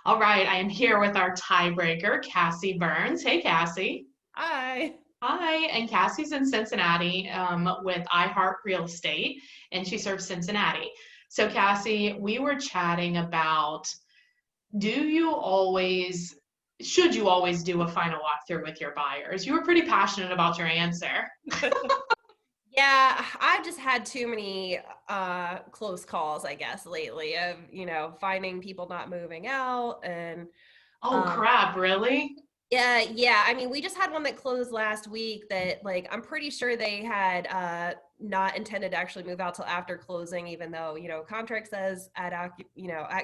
All right, I am here with our tiebreaker, Cassie Burns. Hey, Cassie. Hi. Hi, and Cassie's in Cincinnati with iHeart Real Estate, and she serves Cincinnati. So, Cassie, we were chatting about do you always, should you always do a final walkthrough with your buyers? You were pretty passionate about your answer. Yeah, I've just had too many close calls, I guess, lately of, finding people not moving out and Oh, um crap, really? yeah, I mean, we just had one that closed last week that like I'm pretty sure they had not intended to actually move out till after closing, even though, contract says at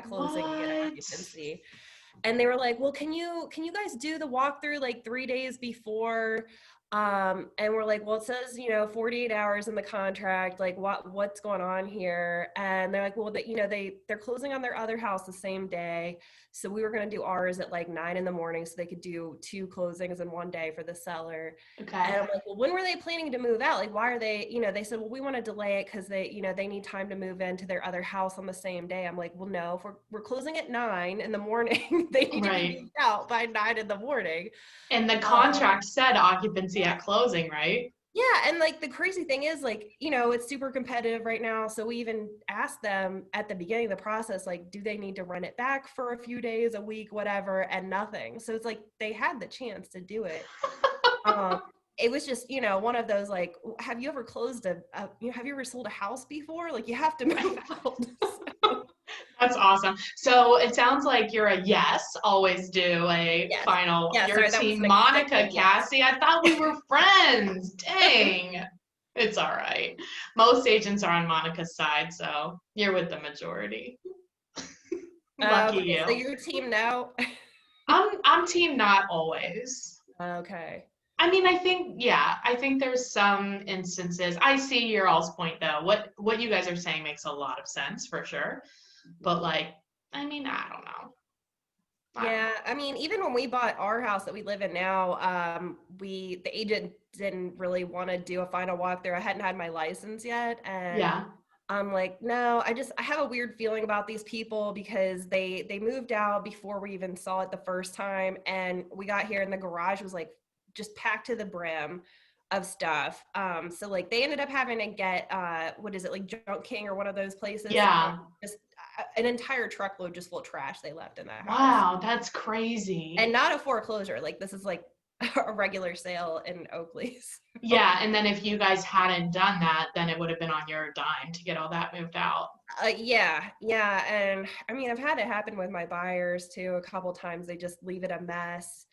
closing you get What? occupancy. And they were like, well, can you guys do the walkthrough like 3 days before? And we're like, well, it says 48 hours in the contract, like what's going on here? And they're like, well, they're closing on their other house the same day, so we were going to do ours at like 9 in the morning so they could do two closings in one day for the seller. And Okay. I'm like, well, when were they planning to move out? Like, why are they, they said, well, we want to delay it because they need time to move into their other house on the same day. I'm like, well, no, if we're closing at 9 in the morning, they need to be Right. moved out by 9 in the morning. And the Um, contract said occupancy at closing, right? yeah, and like the crazy thing is, like, it's super competitive right now. So we even asked them at the beginning of the process, like, do they need to rent it back for a few days, a week, whatever, and nothing. So it's like they had the chance to do it. Um, it was just, one of those like, have you ever closed have you ever sold a house before? Like, you have to move out. That's awesome. So it sounds like you're a yes, always do a Yes. final. Yeah, You're sorry, that was team an Monica, executive yes. Cassie. I thought we were friends. Dang. It's all right. Most agents are on Monica's side, so you're with the majority. Lucky Okay, so you. your team now. I'm team not always. Okay. I mean, I think there's some instances. I see your all's point though. What you guys are saying makes a lot of sense for sure. But like, I mean, I don't know. I don't Yeah, know. I mean, even when we bought our house that we live in now, the agent didn't really want to do a final walkthrough. I hadn't had my license yet, and Yeah. I'm like, no, I have a weird feeling about these people because they moved out before we even saw it the first time, and we got here and the garage was like just packed to the brim of stuff. So like they ended up having to get what is it, like Junk King or one of those places to come Yeah. just an entire truckload just full of trash they left in that house. Wow, that's crazy. And not a foreclosure. Like this is like a regular sale in Oakley. Yeah, and then if you guys hadn't done that, then it would have been on your dime to get all that moved out. Yeah, and I mean, I've had it happen with my buyers too. A couple times they just leave it a mess,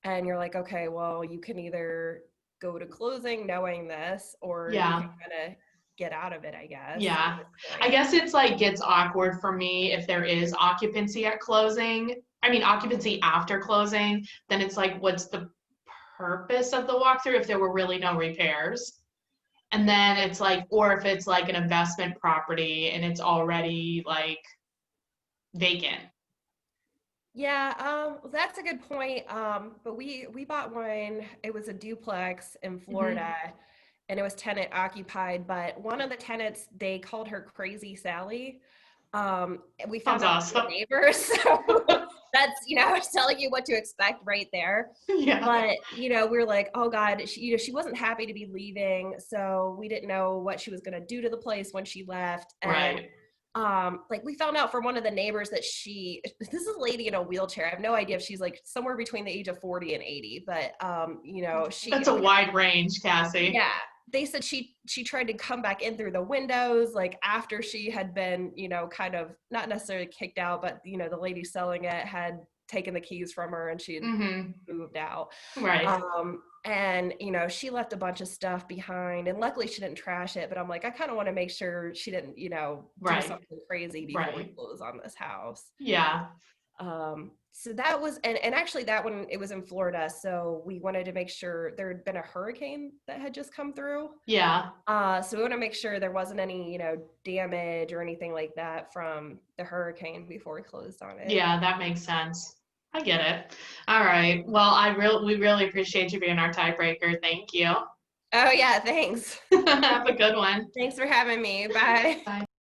and you're like, okay, well, you can either go to closing knowing this, or you can Yeah. kind of get out of it, I guess, at Yeah. this I point. guess it's like gets awkward for me if there is occupancy at closing. I mean, occupancy after closing, then it's like, what's the purpose of the walkthrough if there were really no repairs? And then it's like, or if it's like an investment property and it's already like vacant. Yeah, that's a good point. But we bought one. It was a duplex in Hmm. Florida, and it was tenant occupied. But one of the tenants, they called her Crazy Sally. And we Sounds found out from the awesome. neighbors. So that's, I was telling you what to expect right there. Yeah. But we were like, oh God, she wasn't happy to be leaving, so we didn't know what she was gonna do to the place when she left. And Right. like we found out from one of the neighbors that this is a lady in a wheelchair. I have no idea if she's like somewhere between the age of 40 and 80, but she That's a wide range, Cassie. yeah, they said she tried to come back in through the windows like after she had been, kind of not necessarily kicked out, but the lady selling it had taken the keys from her and she had Hmm. moved out. Right. And she left a bunch of stuff behind, and luckily she didn't trash it, but I'm like, I kind of want to make sure she didn't, do Right. something crazy before we Right. close on this house. Yeah. So that was, and actually that one, it was in Florida, so we wanted to make sure there had been a hurricane that had just come through. Yeah. So we want to make sure there wasn't any, damage or anything like that from the hurricane before we closed on it. Yeah, that makes sense. I get it. All right. Well, we really appreciate you being our tiebreaker. Thank you. Oh yeah, thanks. Have a good one. Thanks for having me. Bye. Bye.